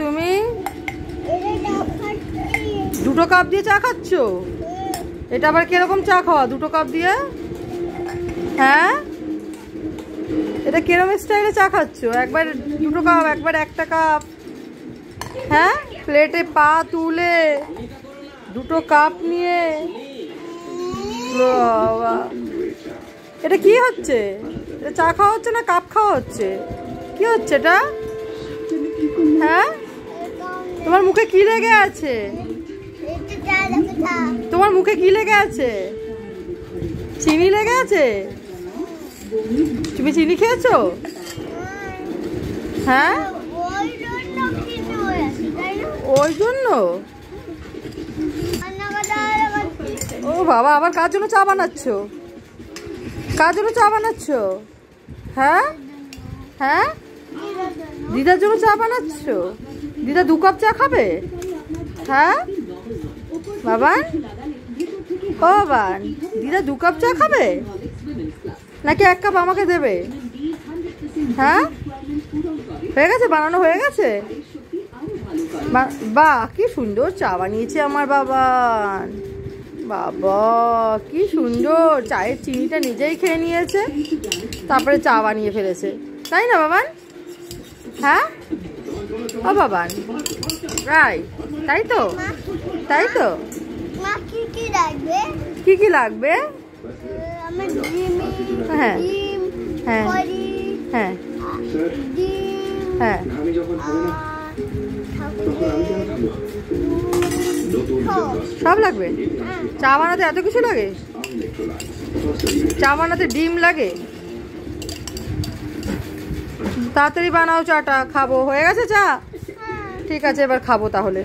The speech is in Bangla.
তুমি দুটো কাপ দিয়ে চা খাচ্ছ? এটা আবার কিরকম চা খাওয়া দুটো কাপ দিয়ে? হ্যাঁ, এটা কিরকম স্টাইলে চা খাচ্ছ? একবার দুটো কাপ, একবার একটা কাপ। হ্যাঁ, প্লেটে পা তুলে দুটো কাপ নিয়ে। এটা কি হচ্ছে? এটা চা খাওয়া হচ্ছে না কাপ খাওয়া হচ্ছে? কি হচ্ছে এটা? হ্যাঁ, তোমার মুখে কি লেগে আছে? তোমার মুখে কি লেগে আছে? চিনি লেগে আছে? তুমি চিনি খেয়েছো? হ্যাঁ, ওই জন্য। ও বাবা, আবার কার জন্য চা বানাচ্ছ? কার জন্য চা বানাচ্ছ? হ্যাঁ হ্যাঁ, দিদার জন্য চা বানাচ্ছ? দিদা 2 কাপ চা খাবে? হ্যাঁ বাবান, ও বাবান, দিদা 2 কাপ চা খাবে নাকি 1 কাপ আমাকে দেবে? হ্যাঁ, হয়ে গেছে, বানানো হয়ে গেছে। বাহ, কি সুন্দর চা বানিয়েছে আমার বাবান। বাবা, কি সুন্দর। চায়ের চিনিটা নিজেই খেয়ে নিয়েছে, তারপরে চা বানিয়ে ফেলেছে, তাই না বাবান? হ্যাঁ ও বাবান, রাইট, তাই তো, তাই তো। কি কি লাগবে? হ্যাঁ হ্যাঁ হ্যাঁ হ্যাঁ, সব লাগবে। চা বানাতে এত কিছু লাগে? চা বানাতে ডিম লাগে? তাড়াতাড়ি বানাও চাটা, খাবো। হয়ে গেছে চা? ঠিক আছে, এবার খাবো তাহলে।